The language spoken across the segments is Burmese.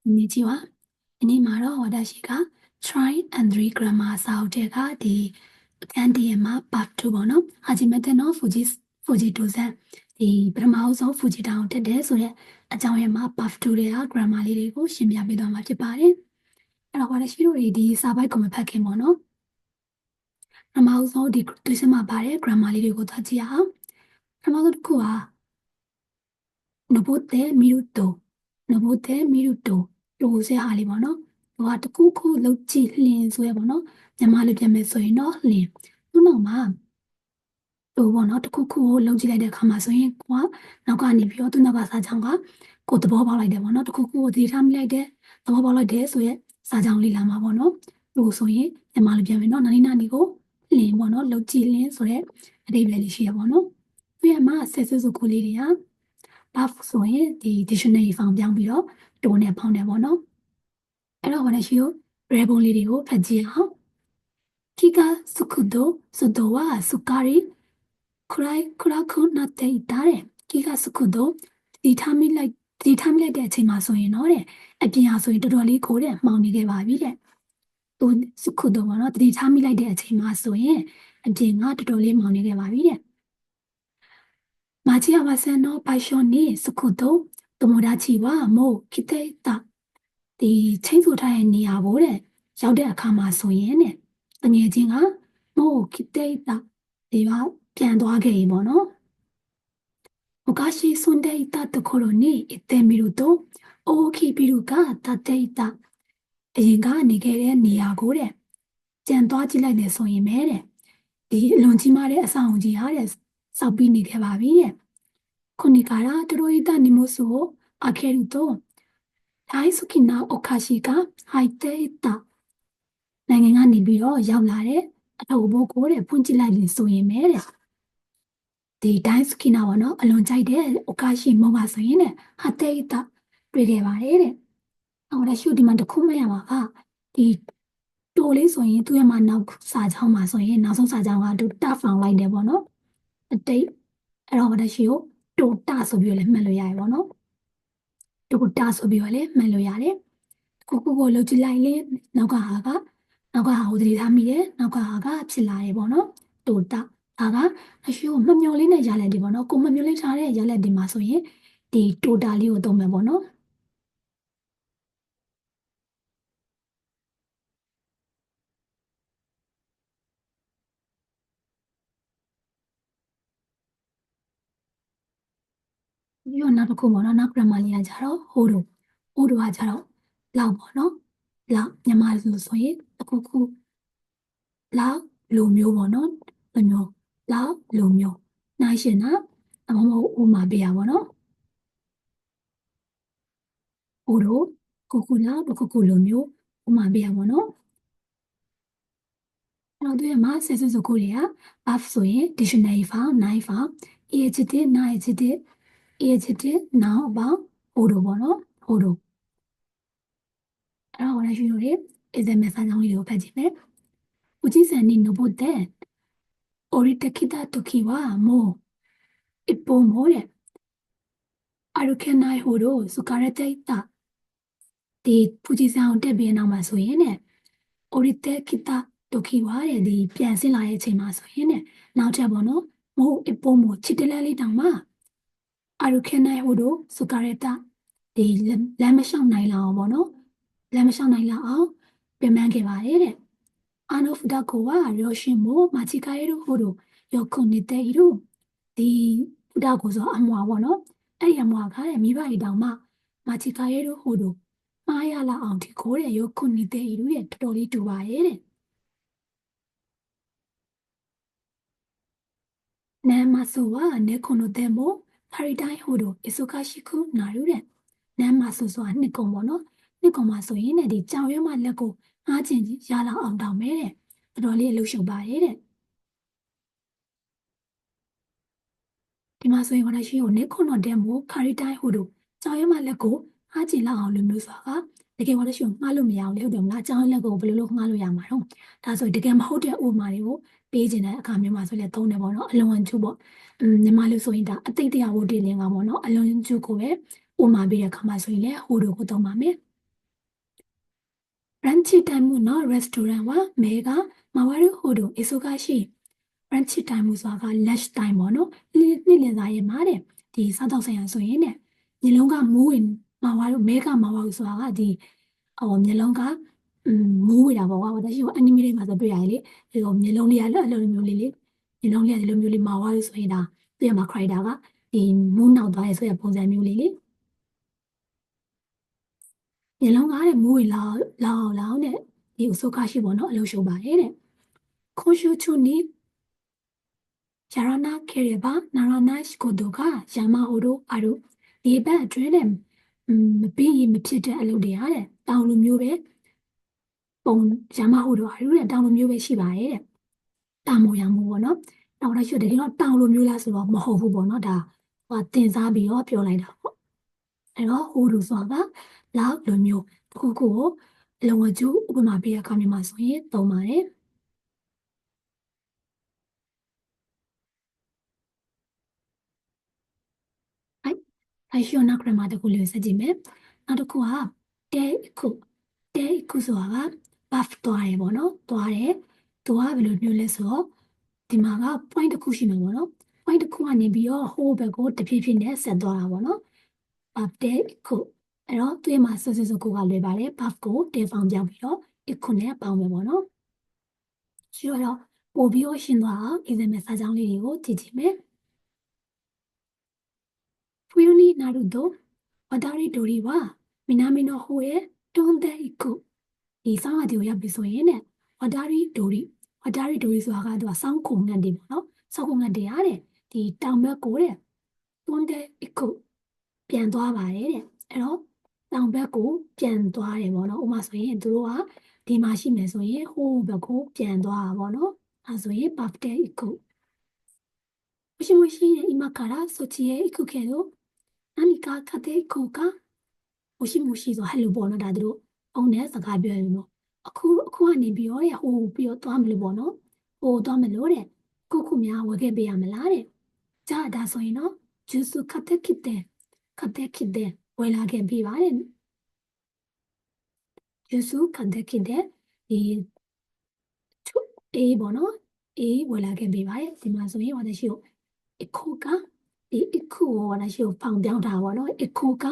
にちは。にまろ私が try and three grammar စာအုပ်ထဲကဒီအခန်းတရမှာ part 2ပေါ့နော်။初めての富士登山ဒီပထမအဆုံး Fuji တောင်တက်တယ်ဆိုတဲ့အကြောင်းအရာမှာ part 2တွေက grammar လေးတွေကိုရှင်းပြပေးသွားမှာဖြစ်ပါတယ်။အဲ့တော့私တို့ဒီစာပိုက်ကိုမဖတ်ခင်ပေါ့နော်။ပထမအဆုံးဒီ tuition မှာပါတဲ့ grammar လေးတွေကိုသွားကြည့်အောင်။ပထမဆုံးတစ်ခုက nobote miruto nobote miruto လို့ဆရာလေးပေါ့နော်။ဟိုကတခုခုလောက်ကြည့်လင်းဆိုရပေါ့နော်။မြန်မာလိုပြန်မယ်ဆိုရင်တော့လင်းသူ့နောက်မှာဟိုပေါ့နော်တခုခုကိုလောက်ကြည့်လိုက်တဲ့အခါမှာဆိုရင်ကိုကနောက်ကနေပြီးတော့သူ့နောက်ကစာကြောင်းကကိုသဘောပေါက်လိုက်တယ်ပေါ့နော်တခုခုကိုတည်ထားမိလိုက်တယ်သဘောပေါက်လိုက်တယ်ဆိုရက်စာကြောင်းလေးလာမှာပေါ့နော်လို့ဆိုရင်မြန်မာလိုပြန်မယ်နော်နာနီနာနီကိုလင်းပေါ့နော်လောက်ကြည့်လင်းဆိုရက်အဓိပ္ပာယ်လေးရှိရပေါ့နော်သူရမှာဆက်စုကိုလေးတွေက buff ဆိုရင်ဒီ dictionary ဖောင်ပြောင်းပြီးတော့တိုးနဲ့ပေါင်းတယ်ပေါ့နော်အဲ့တော့私を rebel လေးတွေကိုဖတ်ကြည့်အောင်気がつくと外はすっかり暗くなっていたတဲ့気がつくとဒီထားမိလိုက်တဲ့အချိန်မှာဆိုရင်တော့တဲ့အပြင်ဟာဆိုရင်တော်တော်လေးကိုတဲ့မှောင်နေခဲ့ပါပြီတဲ့သူစခုတော့ပေါ့နော်ဒီထားမိလိုက်တဲ့အချိန်မှာဆိုရင်အပြင်ကတော်တော်လေးမှောင်နေခဲ့ပါပြီတဲ့待ち合わせの場所に着くと友達はもう来ていたဒီချင်းဆိုထားတဲ့နေရာကိုတဲ့ရောက်တဲ့အခါမှာဆိုရင်တဲ့တငယ်ချင်းကもう来ていたဒီကပြန်သွားခဲ့ရင်ပေါ့နော်昔住んでいたところに行ってみると大きいビルが建っていたအရင်ကနေခဲ့တဲ့နေရာကိုတဲ့ကြံသွားကြည့်လိုက်တယ်ဆိုရင်ပဲတဲ့ဒီအလွန်ကြီးမားတဲ့အဆောင်ကြီးဟာတဲ့စောက်ပြီးနေခဲ့ပါပြီတဲ့ခုနှစ်からトロイタ荷物を開けると大好きなお菓子が入っていたနိုင်ငံကနေပြီးတော့ရောက်လာတဲ့အထုပ်ဘိုးကိုတဲ့ဖွင့်ကြည့်လိုက်လို့ဆိုရင်ပဲတဲ့ဒီတိုင်းစကီနာပေါ့နော်အလွန်ကြိုက်တဲ့โอกาရှိမုံပါဆိုရင်တဲ့ဟာတေးတာတွေ့ခဲ့ပါတယ်တဲ့။အော်ဒါရှုဒီမှာတစ်ခုမှရမှာကဒီတိုလေးဆိုရင်သူ့ရဲ့မှာနောက်စာကြောင်းမှာဆိုရင်နောက်ဆုံးစာကြောင်းကသူတာဖောင်လိုက်တယ်ပေါ့နော်။အတိတ်အဲ့တော့ဒါရှိကိုတိုတာဆိုပြီးတော့လည်းမှတ်လို့ရတယ်ပေါ့နော်။တိုတာဆိုပြီးတော့လည်းမှတ်လို့ရတယ်။ခုကိုလှုပ်ကြည့်လိုက်လေနောက်ကဟာကိုသတိထားမိတယ်နောက်ကဟာကဖြစ်လာတယ်ပေါ့နော်။တိုတာဒါကအရှိကိုမမျော်လင့်တဲ့ရလဒ်တွေပေါ့နော်ကိုမမျော်လင့်ထားတဲ့ရလဒ်တွေမှာဆိုရင်ဒီတိုတာလေးကိုသုံးမယ်ပေါ့နော်ပြီးတော့နောက်တစ်ခုပေါ့နော်နောက် grammar လေးကကြတော့ဟိုတို့ကကြတော့လောက်ပေါ့နော်လောက်မြန်မာလိုဆိုရင်တစ်ခုခုလောက်လိုမျိုးပေါ့နော်လိုမျိုးလောက်လိုမျိုးနိုင်ရှင်နာအမမဟုတ်ဥမာပေးရပါတော့ဟိုတို့ကိုကူလောက်တစ်ခုခုလိုမျိုးဥမာပေးရပါတော့အဲ့တော့သူရဲ့မှာဆက်စုကိုတွေက buff ဆိုရင် dictionary ဖောင်နိုင်ဖောင် adjective နာ adjective noun အပေါင်းဟိုတို့ပေါ့နော်ဟိုတို့အဲ့တော့လည်းရှိလို့လေ example စာကြောင်းလေးတွေကိုဖတ်ကြည့်မယ်ဦးကြီးစံနေနို့တဲ့オリテキタトキはもう一歩もで歩けないほど疲れていたဒီဖူဂျီဆန်ကိုတက်ပြီးနောက်မှာဆိုရင်တဲ့オリテキタトキはတဲ့ဒီပြန်ဆင်းလာတဲ့အချိန်မှာဆိုရင်တဲ့နောက်ထပ်ပေါ့နော်မို့一歩もချစ်တလဲလေးတောင်မှ歩けないほど疲れたဒီလမ်းမလျှောက်နိုင်လောက်အောင်ပေါ့နော်လမ်းမလျှောက်နိုင်လောက်အောင်ပြန်မှန်းခဲ့ပါတယ်တဲ့あの札子は両親も間違えるほどよく似ているဒီ札子ဆိုအမွာပေါ့နော်အဲ့ဒီအမွာကတဲ့မိဘတွေတောင်မှ間違えるほどမှားရလောက်အောင်ဒီကိုတဲ့よく似ているတဲ့တော်တော်လေးတူပါရဲ့တဲ့နာမဆိုは猫の手も借りたいほど忙しくなるတဲ့နာမဆိုဆိုတာနှစ်ကုံပေါ့နော်နှစ်ကုံမှာဆိုရင်တဲ့ဒီကြောင်ရွက်မှလက်ကိုငားချင်ရလောက်အောင်တောင်းမဲတဲ့တော်တော်လေးအလုပ်ရှုပ်ပါရဲ့တဲ့ဒီမှာဆိုရင်私ကို猫の手も借りたいほどကြောင်ရွက်မှလက်ကိုငားချင်လောက်အောင်လို့မျိုးဆိုတာကတကယ်私ကိုငှားလို့မရအောင်လေဟုတ်တယ်မလားကြောင်ရွက်လက်ကိုဘယ်လိုလုပ်ငှားလို့ရမှာတော့ဒါဆိုတကယ်မဟုတ်တဲ့ဥပမာတွေကိုပေးခြင်းတဲ့အခါမျိုးမှာဆိုလဲသုံးတယ်ပေါ့နော်အလွန်ကျူပေါ့ညီမလေးဆိုရင်ဒါအတိတ်တရားဝတ္တိလင်္ကာပေါ့နော်အလွန်ကျူကိုပဲ ဥမာပေးတဲ့အခါမှာဆိုရင်လည်းဟိုတို့ကိုသုံးပါမယ်ランチタイムのレストランは目が回るほど忙しい。ランチタイムဆိုတာက lunch time ပေါ့နော်။နေ့လည်စာရဲ့မှာတဲ့ဒီစားတော့ဆိုင်ရဆိုရင်တဲ့ညလုံးကမိုးဝင်မှာဝါလို့မဲကမှာဝါလို့ဆိုတာကဒီညလုံးကမိုးဝေတာပေါ့ကွာ။私ကအနီမေလေးမှာဆိုတွေ့ရတယ်လေ။ဒီညလုံးလေးကလည်းအဲ့လိုမျိုးလေးလေ။ညလုံးလေးကဒီလိုမျိုးလေးမှာဝါလို့ဆိုရင်ဒါသူ့ရဲ့မှာ character ကဒီမိုးနောက်သွားရဲဆိုတဲ့ပုံစံမျိုးလေးလေ။ညလုံးကားတဲ့မိုးဝေလောက်တဲ့ဒီအစိုးရရှိပေါ့နော်အလုပ်ရှုပ်ပါတယ်တဲ့今週中にやらなければならない仕事が山ほどあるဒီဘက်အတွင်းနဲ့မပြီးရင်မဖြစ်တဲ့အလုပ်တွေဟာတဲ့တောင်လိုမျိုးပဲပုံရမဟုတ်တော့အဲ့လိုတောင်လိုမျိုးပဲရှိပါတယ်တဲ့တာမိုရမှုပေါ့နော်တောင်လိုက်ရှိတယ်ဒီတော့တောင်လိုမျိုးလားဆိုတော့မဟုတ်ဘူးပေါ့နော်ဒါဟိုတင်စားပြီးတော့ပြောလိုက်တာပေါ့အဲ့တော့ဟိုလိုဆိုတာကလောက်လိုမျိုးတစ်ခုခုကိုအလုံးဝကျူးဥပမာပေးတဲ့အခါမျိုးမှာဆိုရင်သုံးပါတယ်最初のグラマーတခုလေးစကြည့်မယ်နောက်တစ်ခုကတဲခုဆိုတာက buff သွားတယ်ပေါ့နော်သွားတယ်သူကဘယ်လိုမျိုးလဲဆိုတော့ဒီမှာက point တစ်ခုရှိမှာပေါ့နော် point တစ်ခုကနေပြီးတော့ whole ဘက်ကိုတဖြည်းဖြည်းနဲ့ဆက်သွားတာပေါ့နော် buff တဲခုအဲ့တော့သူ့မှာဆက်ကိုကလွယ်ပါတယ် buff ကိုတဲဖောင်ပြောင်းပြီးတော့ခုနဲ့ပေါင်းမယ်ပေါ့နော်ရှိတော့ပို့ပြီးတော့ရှင်းသွားအောင် example စာကြောင်းလေးတွေကိုကြည့်ကြည့်မယ်冬になると渡り鳥は南の方へ飛んでいく。ဒီဆောင်းရာသီကိုရောက်ပြီဆိုရင်တဲ့ဝဒါရီဒိုရီဆိုတာကသူကဆောင်းခုံငတ်တွေပေါ့နော်ဆောင်းခုံငတ်တွေဟာတဲ့ဒီတောင်ဘက်ကိုတဲ့တွန်းတဲ့အခုပြန်သွားပါတယ်တဲ့အဲ့တော့တောင်ဘက်ကိုပြန်သွားတယ်ပေါ့နော်ဥပမာဆိုရင်သူတို့ကဒီမှာရှိမယ်ဆိုရင်ဟိုးဘက်ကိုပြန်သွားတာပေါ့နော်အဲဆိုရင် birthday အခုもしね今からそっちへ行くけど何か買っていこうかမရှိဆိုဟယ်လိုပေါ့နော်ဒါသူတို့အုံနဲ့စကားပြောရင်ပေါ့အခုကနေပြီးတော့ဟိုပြီးတော့သွားမလို့ပေါ့နော်ဟိုသွားမလို့တဲ့ခုများဝယ်ခဲ့ပေးရမလားတဲ့じゃあဒါဆိုရင်တော့ဂျူးစု買ってきてဝယ်လာခဲ့ပေးပါတဲ့ဂျူးစု買ってきてဒီအေးပေါ့နော်အေးဝယ်လာခဲ့ပေးပါတဲ့ဒီမှာဆိုရင်私をအခုကဒီအခုကို私をဖောင်ပြောင်းတာပေါ့နော်အခုက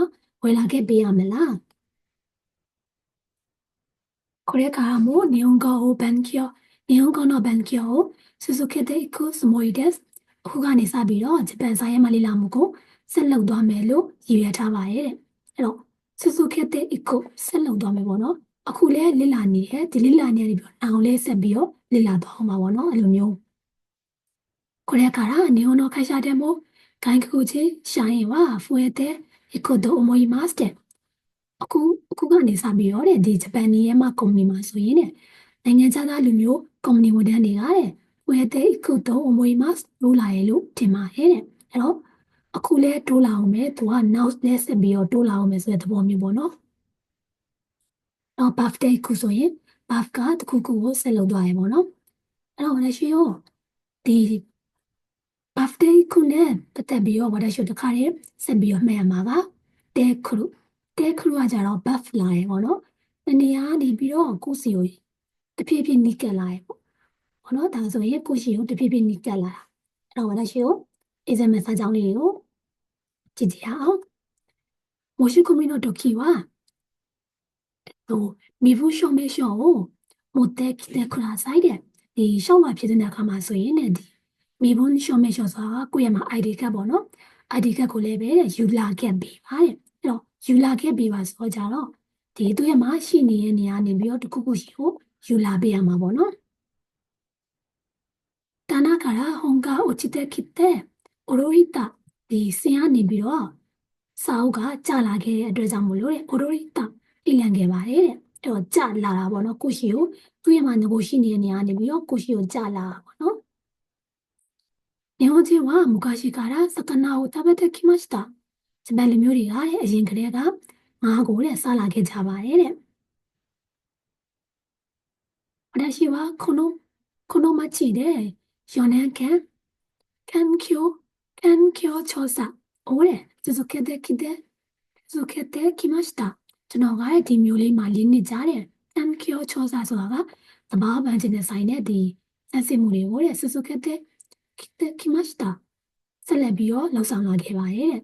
ဝယ်လာခဲ့ပေးရမလားこれからも日本語の勉強を続けていくつもりです。အခုကနေစပြီးတော့ဂျပန်စာရေးမလေးလာမှုကိုဆက်လုပ်သွားမယ်လို့ရည်ရွယ်ထားပါတယ်တဲ့။အဲ့တော့続けていくဆက်လုပ်သွားမယ်ပေါ့နော်။အခုလဲလစ်လာနေတယ်ဒီလစ်လာနေတယ်ပြီးတော့အောင်လဲဆက်ပြီးတော့လစ်လာသွားအောင်ပါပေါ့နော်အဲ့လိုမျိုးこれから日本の会社でも外国人社員は増えていくと思いますတဲ့အခုကနေစပြီးတော့ဒီဂျပန်ရဲ့မှာကုမ္ပဏီမှာဆိုရင်နိုင်ငံခြားသားလူမျိုးကုမ္ပဏီဝန်ထမ်းတွေကဝယ်တဲ့အခုတော့အမွေမတ်တိုးလာရဲ့လို့ထင်ပါတယ်တဲ့အဲ့တော့အခုလဲတိုးလာအောင်မယ်သူက now လဲဆက်ပြီးတော့တိုးလာအောင်မယ်ဆိုတဲ့သဘောမျိုးပေါ့နော်တော့ buff day ခုဆိုရင် buff ကတခုခုကိုဆက်လုပ်သွားရပေါ့နော်အဲ့တော့လည်းရှိရောဒီ buff day ခုနဲ့ပတ်သက်ပြီးတော့ဝါဒရှို့တစ်ခါတည်းဆက်ပြီးတော့မှတ်ရမှာကတဲခရုကကြတော့ buff လာရပေါ့နော်တနေရာနေပြီးတော့ကိုစီကိုတဖြည်းဖြည်းနီးကပ်လာရပေါ့နော်ဒါဆိုရင်ကိုစီကိုတဖြည်းဖြည်းနီးကပ်လာတာအဲ့တော့私をexample စာကြောင်းလေးတွေကိုကြည့်ကြရအောင်申し込みの時は身分証明書を持ってきてくださいတဲ့ဒီရှောက်လာဖြစ်တဲ့အခါမှာဆိုရင်ဒီ身分証明書ဆိုတာကိုယ့်ရဲ့မှာ ID ကတ်ပေါ့နော် ID ကတ်ကိုလည်းပဲယူလာခဲ့ပေးပါတဲ့အဲ့တော့ယူလာခဲ့ပေးပါဆိုကြတော့ဒီသူ့ရဲ့မှာရှိနေတဲ့နေရာနေပြီးတော့တခုခုရှိကိုယူလာပေးရမှာပေါ့နော်ဒါနから本が落ちてきて驚いたဒီစင်ကနေပြီးတော့စာအုပ်ကကျလာခဲ့တဲ့အတွက်ကြောင့်မလို့တဲ့驚いたအိလံခဲ့ပါတယ်တဲ့အဲ့တော့ကျလာတာပေါ့နော်ကိုရှိကိုသူ့ရဲ့မှာငကိုရှိနေတဲ့နေရာနေပြီးတော့ကိုရှိကိုကျလာတာပေါ့နော်日本人は昔から魚を食べてきましたဂျပန်လူမျိုးတွေကအရင်ကတည်းကငါးကိုစားလာခဲ့ကြပါတယ်တဲ့私はこの町で4年間環境調査を続けてきて続けてきました。ကျွန်တော်ကဒီမျိုးလေးမှာလေးနှစ်ကြားတဲ့တန်ကျော်ချောစာဆိုတာကသဘာဝပန်းချင်တဲ့ဆိုင်နဲ့ဒီစက်စစ်မှုတွေကိုတဲ့စုစုခက်တဲ့きましたဆက်လက်ပြီးတော့လှုပ်ဆောင်လာခဲ့ပါတယ်တဲ့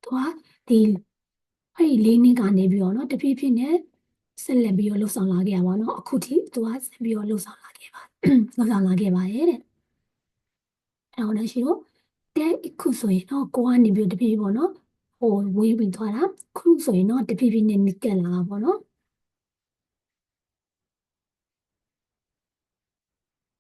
သူကဒီအဲ့ဒီလေးနှစ်ကနေပြီးတော့เนาะတဖြည်းဖြည်းနဲ့ဆက်လက်ပြီးတော့လှုပ်ဆောင်လာခဲ့ရပါတော့အခုထိသူကဆက်ပြီးတော့လှုပ်ဆောင်လာခဲ့ပါလှုပ်ဆောင်လာခဲ့ပါတယ်တဲ့အဲ့တော့လည်းရှိတော့တဲ့အခုဆိုရင်တော့ကိုကနေပြီးတဖြည်းဖြည်းပေါ့နော်ဟိုဝေးပြီးသွားတာခုဆိုရင်တော့တဖြည်းဖြည်းနဲ့နီးကပ်လာတာပေါ့နော်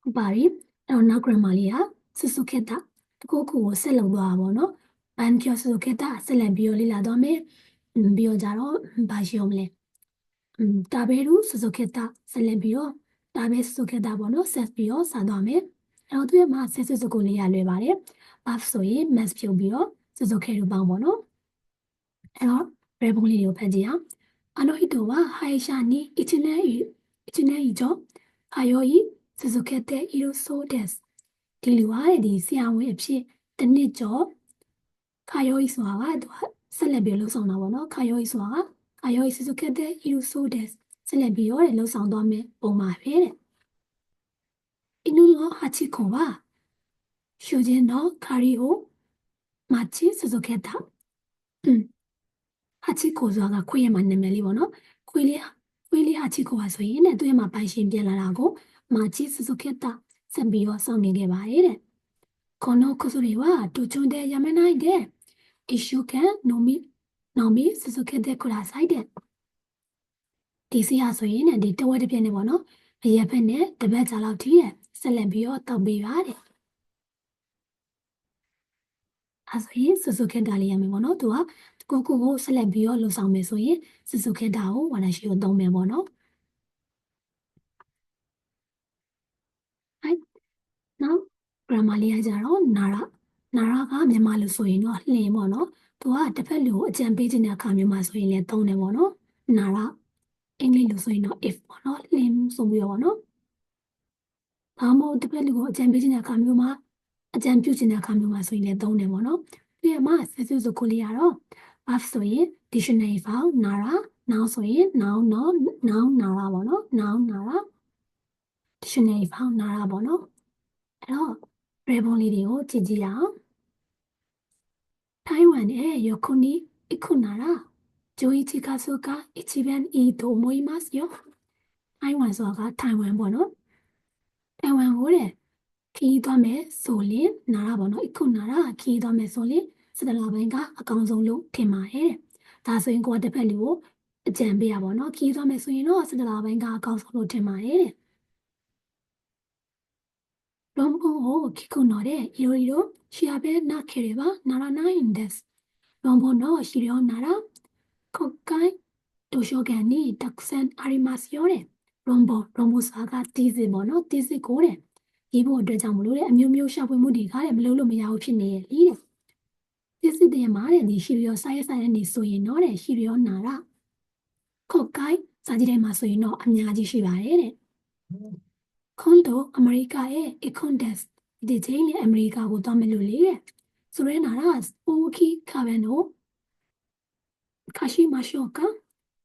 ဟုတ်ပါပြီအဲ့တော့နောက် grammar လေးကစုစုခက်တာတခုခုကိုဆက်လုပ်သွားတာပေါ့နော်ဘန်ကျော်စုစုခက်တာဆက်လက်ပြီးတော့လေ့လာသွားမယ်ပြီးတော့ကြတော့ဘာရှိအောင်မလဲတာဘဲရူစုစုခက်တာဆက်လက်ပြီးတော့တာဘဲစုစုခက်တာပေါ့နော်ဆက်ပြီးတော့စသွားမယ်အဲ့တော့သူရဲ့မှာဆက်စုစုကိုလေးရလွယ်ပါတယ် buff ဆိုရင် mass ဖြုတ်ပြီးတော့စုစုခဲတို့ပေါင်းပေါ့နော်အဲ့တော့ red ပုံးလေးတွေကိုဖတ်ကြည့်အောင်あの人は歯医者に一年以上通い続けているそうですဒီလူကဒီဆရာဝန်အဖြစ်တစ်နှစ်ကျော်ခါယောဤဆိုတာကသူကဆက်လက်ပြီးလှုပ်ဆောင်တာပေါ့နော်ခါယောဤဆိုတာကခါယောဤ続けているそうですဆက်လက်ပြီးတော့လှုပ်ဆောင်သွားမယ်ပုံပါပဲတဲ့犬のハチ公は主人の狩りを待ち続けた。ハチ公ဆိုတာကခွေးရမှာနာမည်လေးပေါ့နော်ခွေးလေးဟာချီကိုပါဆိုရင်တဲ့သူ့ရဲ့မှာပိုင်ရှင်ပြန်လာတာကိုမာချီစုစုခက်တာဆက်ပြီးတော့စောင့်နေခဲ့ပါတယ်တဲ့この薬は途中でやめないで一週間飲み続けてくださいတဲ့ဒီစီဟာဆိုရင်တဲ့ဒီတဝက်တစ်ပြည့်နဲ့ပေါ့နော်အရက်ဖက်နဲ့တပတ်ကြာလောက်ထိတဲ့ဆက်လက်ပြီးတော့တောက်ပေးပါတဲ့အဲဆိုရင်စုစုခက်တာလေးရမယ်ပေါ့နော်သူကကိုဆက်လက်ပြီးတော့လှုပ်ဆောင်မယ်ဆိုရင်စုစုခက်တာကိုဝါဒရှိကိုသုံးမယ်ပေါ့နော်နောက် grammar လေးကကြတော့နာရကမြန်မာလိုဆိုရင်တော့လှင်ပေါ့နော်သူကတစ်ဖက်လူကိုအကြံပေးခြင်းတဲ့အခါမျိုးမှာဆိုရင်လည်းသုံးတယ်ပေါ့နော်နာရအင်္ဂလိပ်လိုဆိုရင်တော့ if ပေါ့နော်လှင်ဆိုပြီးတော့ပေါ့နော်ဒါမှမဟုတ်တစ်ဖက်လူကိုအကြံပေးခြင်းတဲ့အခါမျိုးမှာအကြံပြုခြင်းတဲ့အခါမျိုးမှာဆိုရင်လည်းသုံးတယ်ပေါ့နော်ဒီမှာဆက်စုစုခုလေးရတော့ verb ဆိုရင် dictionary file နာရ noun ဆိုရင် noun နာရပေါ့နော် noun နာရ dictionary file နာရပေါ့နော်အဲ့တော့ red ပုံးလေးတွေကိုကြည့်ကြည့်ရအောင်台湾へよくに行くなら11月が一番いいと思いますよ。台湾ဆိုတာကထိုင်ဝမ်ပေါ့နော်ထိုင်ဝမ်ကိုတဲ့ခီးသွားမယ်ဆိုရင်နာရပေါ့နော်အခုနာရခီးသွားမယ်ဆိုရင်စတလာပိုင်းကအကောင်းဆုံးလို့ထင်ပါတယ်တဲ့ဒါဆိုရင်ကိုကတစ်ဖက်လူကိုအကြံပေးရပါတော့ခီးသွားမယ်ဆိုရင်တော့စတလာပိုင်းကအကောင်းဆုံးလို့ထင်ပါတယ်တဲ့論文を聞くのでいろいろ調べなければならないんです論文の資料なら国会図書館にたくさんありますよတဲ့論文ဆိုတာကတီးစစ်ပေါ့နော်တီးစစ်ကိုတဲ့ရေးဖို့အတွက်ကြောင့်မလို့တဲ့အမျိုးမျိုးရှာဖွေမှုတွေကတဲ့မလုပ်လို့မရဘူးဖြစ်နေရဲ့လीတဲ့တီးစစ်တဲ့မှာတဲ့ဒီရှိရောစာရေးစာရဲ့နေဆိုရင်တော့တဲ့ရှိရောနာရခုတ်ကိုင်းစာကြည့်တိုင်းမှာဆိုရင်တော့အများကြီးရှိပါတယ်တဲ့今度アメリカへ行くんですဒီချိန်နဲ့အမေရိကကိုသွားမယ်လို့လေတဲ့ဆိုရဲနာရスポーキーカベノ貸しましょうか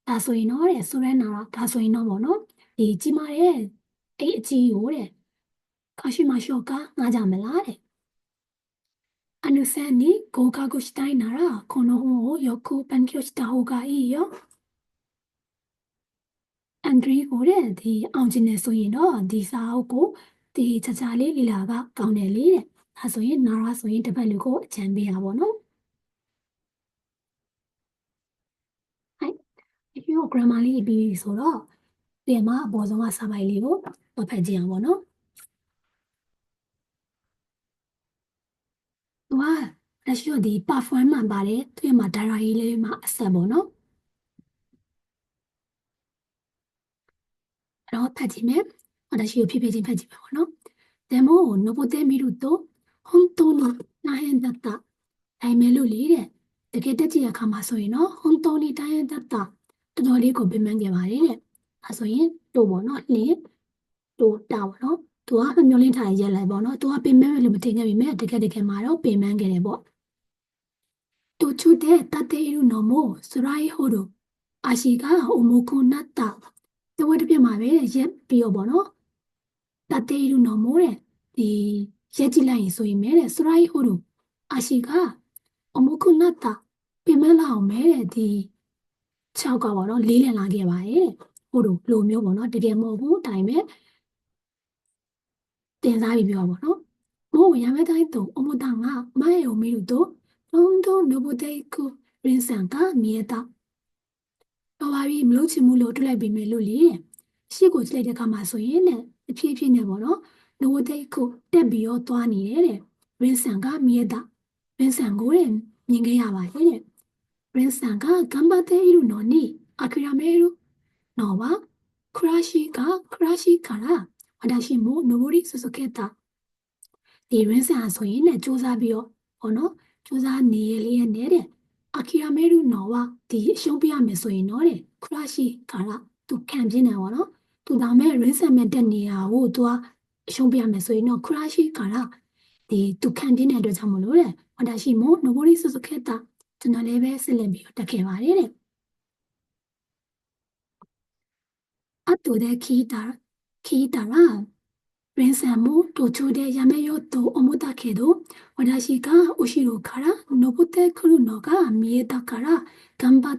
ဒါဆိုရင်တော့တဲ့ဆိုရဲနာရဒါဆိုရင်တော့ပေါ့နော်ဒီကြီးမားတဲ့အဲ့အကြီးကိုတဲ့貸しましょうかငါကြမလားတဲ့あのさんに合格したいならこの本をよく勉強した方がいいよအန်ဒရီကိုတဲ့ဒီအောင်ကျင်နေဆိုရင်တော့ဒီစာအုပ်ကိုဒီချာချာလေးလီလာကကောင်းတယ်လေတဲ့ဒါဆိုရင်နာရာဆိုရင်တစ်ဖက်လူကိုအကြံပေးတာပေါ့နော်ဟဲ့ဒီလို grammar လေးပြီးပြီဆိုတော့ဒီမှာအပေါ်ဆုံးကစာပိုင်လေးကိုဖတ်ကြည့်အောင်ပေါ့နော်သူကလက်ရှိဒီ perform မှပါတယ်သူ့မှာ diary လေးမှာအဆက်ပေါ့နော်အဲ့တော့ဖတ်ကြည့်မယ်私をဖြည်းဖြည်းချင်းဖတ်ကြည့်မယ်ပေါ့နော်でも登ってみると本当に大変だったဒါပေမဲ့လို့လေတဲ့တကယ်တက်ကြည့်ရခါမှာဆိုရင်တော့本当に大変だったတော်တော်လေးကိုပင်ပန်းခဲ့ပါတယ်တဲ့အဲဆိုရင်တို့ပေါ့နော်လင်းတို့တာပေါ့နော်သူကမျောလင်းထားရက်လိုက်ပေါ့နော်သူကပင်ပန်းမယ်လို့မထင်ခဲ့ပေမဲ့တကယ်မှာတော့ပင်ပန်းခဲ့တယ်ပေါ့途中途で立っているのも辛いほど足が重くなった。で、ဝတ်တစ်ပြက်မှာပဲရက်ပြီးတော့ပေါ့နော်။立っているのもတဲ့ဒီရက်ကြည့်လိုက်ရင်ဆိုရင်ပဲတဲ့辛いほど足が重くなった。ပြင်မဲ့လောက်အောင်ပဲတဲ့ဒီ6ကပေါ့နော်လေးလံလာခဲ့ပါတယ်တဲ့။ဟိုလိုမျိုးပေါ့နော်တကယ်မဟုတ်ဘူးဒါပေမဲ့တင်စားပြီးပြောပါပေါ့နော်။もうやめたいと思ったが前を見るとどんどん登っていくリンさんが見えた。တော်ပါပြီမလို့ချင်ဘူးလို့တွေ့လိုက်ပြီမယ်လို့လေရှေ့ကိုကြည့်လိုက်တဲ့အခါမှာဆိုရင်တဲ့အဖြစ်အဖြစ်နဲ့ပေါ့နော်登っていくတက်ပြီးတော့သွားနေတယ်တဲ့ရင်းဆန်က見えたရင်းဆန်ကိုတဲ့မြင်ခဲ့ရပါတယ်တဲ့ရင်းဆန်က頑張っているのに諦めるのはクラシから私も登り続けたဒီရင်းဆန်ဆိုရင်လည်းစူးစမ်းပြီးတော့ပေါ့နော်စူးစမ်းနေရလေးရဲ့တဲ့အခီရာမဲရူနော်ဝဒီအရှုံးပြရမယ်ဆိုရင်တော့တဲ့ခရရှိခါရသူခံပြင်းတယ်ပေါ့နော်သူဒါမဲ့ရင်းဆန်မဲ့တက်နေရကိုသူကအရှုံးပြရမယ်ဆိုရင်တော့ခရရှိခါရဒီသူခံပြင်းတဲ့အတွက်ကြောင့်မလို့တဲ့ဝဒါရှိမို့နိုဘိုရီဆူဆူခက်တာကျွန်တော်လည်းပဲဆက်လက်ပြီးတက်ခဲ့ပါတယ်တဲ့အတူတဲ့ခီတာらレンさんも途中でやめようと思ったけど、私が後ろから登ってくるのが見えたから頑張っ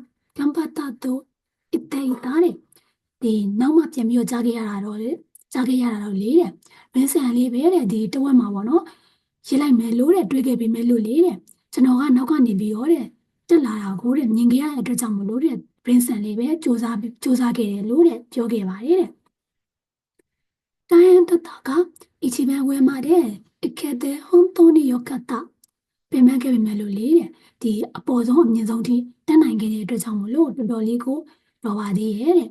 たと言っていたね。で、နောက်မှပြန်ပြီးတော့ကြားခဲ့ရတာတော့လေတဲ့။レンさんလေးပဲတဲ့ဒီတဝက်မှာပေါ့နော်။ရေးလိုက်မယ်လို့တဲ့တွေးခဲ့ပြီးမယ်လို့လေတဲ့။ကျွန်တော်ကနောက်ကနေပြီးတော့တဲ့တက်လာတာကိုတဲ့မြင်ခဲ့ရတဲ့အတွက်ကြောင့်မလို့တဲ့レンさんလေးပဲစူးစမ်းခဲ့တယ်လို့တဲ့ပြောခဲ့ပါတယ်တဲ့။大変だったが、一番上まで行けて本当に良かった。ပြင်မဲ့ခဲ့ပြီမဲ့လို့လေတဲ့ဒီအပေါ်ဆုံးအမြင့်ဆုံးထိတက်နိုင်ခဲ့တဲ့အတွက်ကြောင့်မလို့တော်တော်လေးကိုတော်ပါသေးရဲ့တဲ့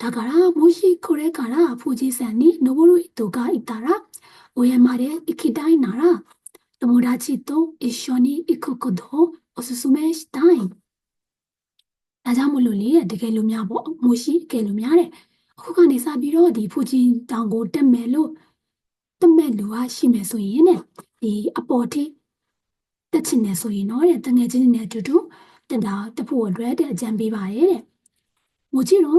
だからもしこれから富士山に登る人がいたら上まで行きたいなら友達と一緒に行くことをおすすめしたい。ဒါကြောင့်မလို့လေတကယ်လို့များပေါ့မရှိတကယ်လို့များတဲ့အခုကနေစပြီးတော့ဒီဖူဂျီတောင်ကိုတက်မယ်လို့တက်မဲ့လူကရှိမယ်ဆိုရင်တဲ့ဒီအပေါ်ထိတက်ချင်တယ်ဆိုရင်တော့တဲ့တငယ်ချင်းတွေနဲ့အတူတူတက်တာတက်ဖို့အတွက်တဲ့အကြံပေးပါရဲ့တဲ့もちろん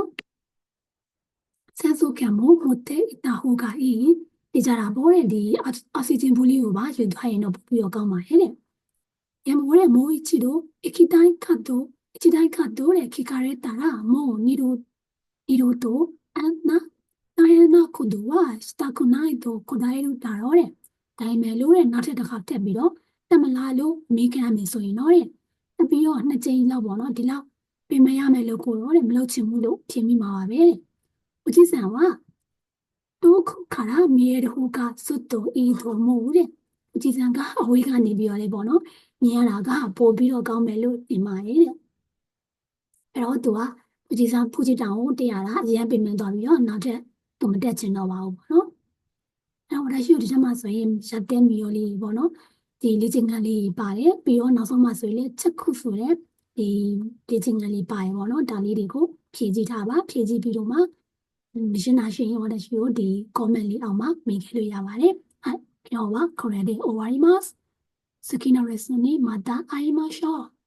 酸素感も持っていた方がいいဒီကြတာပေါ့တဲ့ဒီအောက်ဆီဂျင်ဘူးလေးကိုပါယူသွားရင်တော့ပိုပြီးတော့ကောင်းပါရဲ့တဲ့ရမိုးတဲ့မိုး一度行きたいかとတဲ့聞かれたらもう二度とあんな大変なことはしたくないと答えるだろうတဲ့ဒါပေမဲ့လို့တဲ့နောက်ထပ်တစ်ခါတက်ပြီးတော့တက်မလားလို့မိခံရမယ်ဆိုရင်တော့တဲ့တက်ပြီးတော့2ကြိမ်လောက်ပေါ့နော်ဒီလောက်ပြင်မရမယ်လို့ကိုတော့တဲ့မလုပ်ချင်ဘူးလို့ဖြေမိမှာပါပဲတဲ့ဦးကြီးဆန်က遠くから見える方がずっといいと思うတဲ့ဦးကြီးဆန်ကအဝေးကနေပြီးတော့လေပေါ့နော်မြင်ရတာကပိုပြီးတော့ကောင်းမယ်လို့ထင်ပါတယ်တဲ့အဲ့တော့သူကဖူဂျီတောင်ကိုတက်ရတာအရင်ပြင်မှန်းသွားပြီးတော့နောက်ထပ်သူမတက်ချင်တော့ပါဘူးပေါ့နော်အဲ့တော့ဒါရှိဒီချက်မှဆိုရင်ရက်တဲမီယောလေးပေါ့နော်ဒီလေ့ကျင့်ခန်းလေးပါတယ်ပြီးတော့နောက်ဆုံးမှဆိုရင်လည်းချက်ခုဆိုတဲ့ဒီလေ့ကျင့်ခန်းလေးပါတယ်ပေါ့နော်ဒါလေးတွေကိုဖြည့်ကြည့်ထားပါဖြည့်ကြည့်ပြီးတော့မှရှင်းတာရှင်းရင်私をဒီ comment လေးအောက်မှာမေးခဲ့လို့ရပါတယ်はい今日はこれで終わります好きなレッスンにまた会いましょう